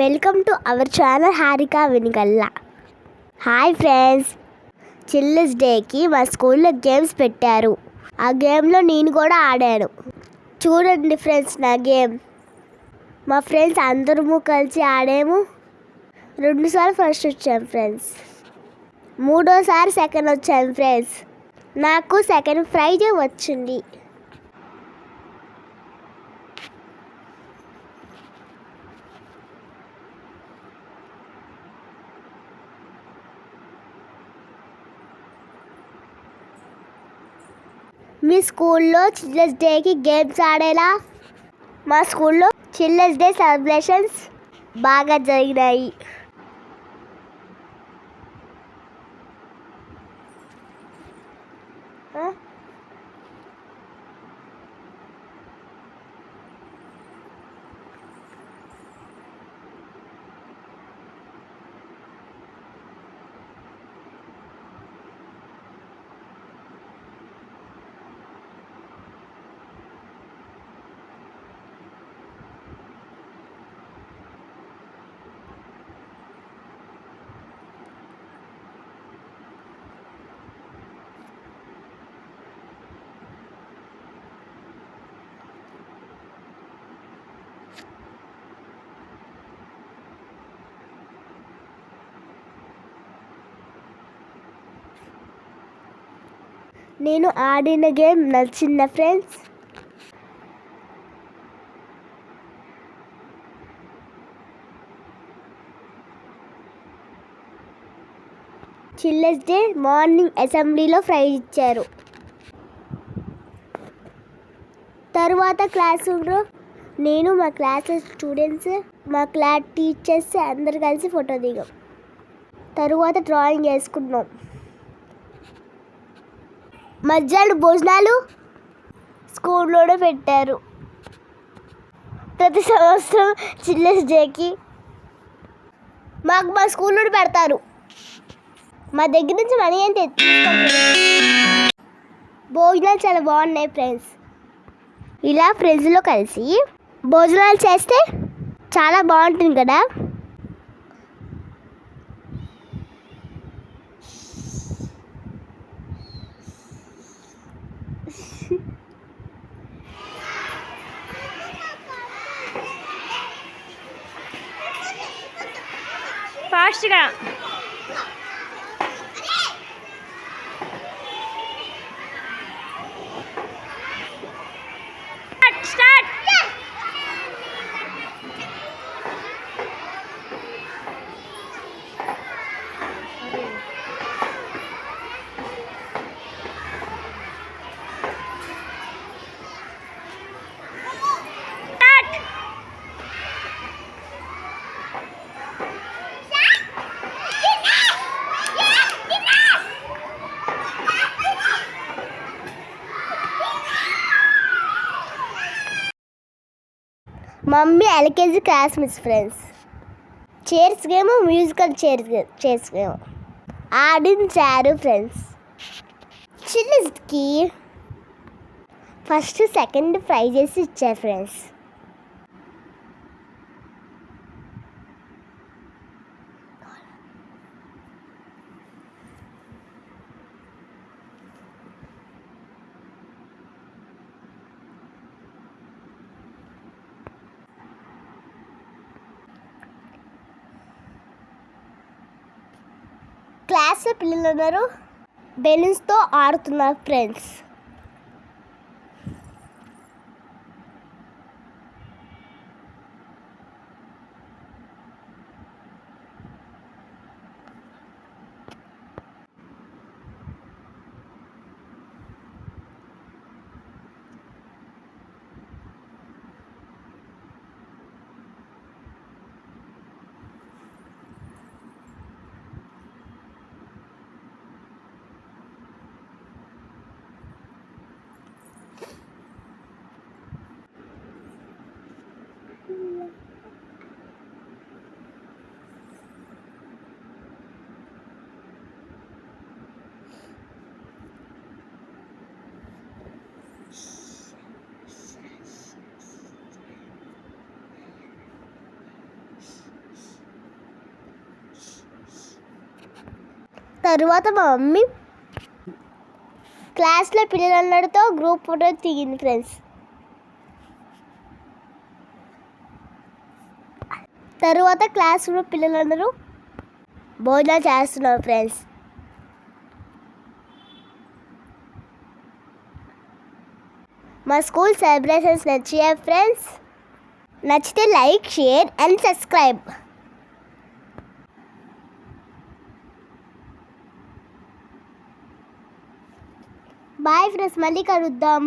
Welcome to our channel Harika Venigalla. Hi friends, children's డేకి మా స్కూల్లో గేమ్స్ పెట్టారు. ఆ గేమ్లో నేను కూడా ఆడాను. చూడండి ఫ్రెండ్స్, నా గేమ్. మా ఫ్రెండ్స్ అందరము కలిసి ఆడాము. 2 సార్లు ఫస్ట్ వచ్చాము ఫ్రెండ్స్. 3సారి సెకండ్ వచ్చాము ఫ్రెండ్స్. నాకు సెకండ్ ప్రైజ్ వచ్చింది. మీ స్కూల్లో చిల్డ్రన్స్ డేకి గేమ్స్ ఆడేలా? మా స్కూల్లో చిల్డ్రన్స్ డే సెలబ్రేషన్స్ బాగా జరిగినాయి. నేను ఆడిన గేమ్ నచ్చిందా ఫ్రెండ్స్? చిల్డ్రన్స్ డే మార్నింగ్ అసెంబ్లీలో ప్రైజ్ ఇచ్చారు. తర్వాత క్లాస్ రూమ్లో నేను, మా క్లాస్ స్టూడెంట్స్, మా క్లాస్ టీచర్స్ అందరు కలిసి ఫోటో దిగాం. తరువాత డ్రాయింగ్ వేసుకున్నాం. మధ్యాహ్నం భోజనాలు స్కూల్లోనే పెట్టారు. ప్రతి సంవత్సరం చిల్డ్రన్స్ డేకి మా స్కూల్లోనే పెడతారు. మా దగ్గర నుంచి మనీ ఏం భోజనాలు చాలా బాగున్నాయి ఫ్రెండ్స్. ఇలా ఫ్రెండ్స్లో కలిసి భోజనాలు చేస్తే చాలా బాగుంటుంది కదా. ఫాస్ట్గా start. Mummy LKG class miss friends. Chairs game, musical chairs game ఆడించారు ఫ్రెండ్స్. చిల్డ్రన్స్కి ఫస్ట్ సెకండ్ ప్రైజెస్ ఇచ్చారు ఫ్రెండ్స్. క్లాస్లో పిల్లలందరూ బెలూన్స్తో ఆడుతున్నారు ఫ్రెండ్స్. తరువాత మా మమ్మీ క్లాస్లో పిల్లలందరితో గ్రూప్ ఫోటో దిగింది ఫ్రెండ్స్. తరువాత క్లాస్లో పిల్లలందరూ భోజనం చేస్తున్నారు ఫ్రెండ్స్. మా స్కూల్ సెలబ్రేషన్స్ నచ్చాయా ఫ్రెండ్స్? నచ్చితే like, share and subscribe. Bye friends, మళ్ళీ కలుద్దాం.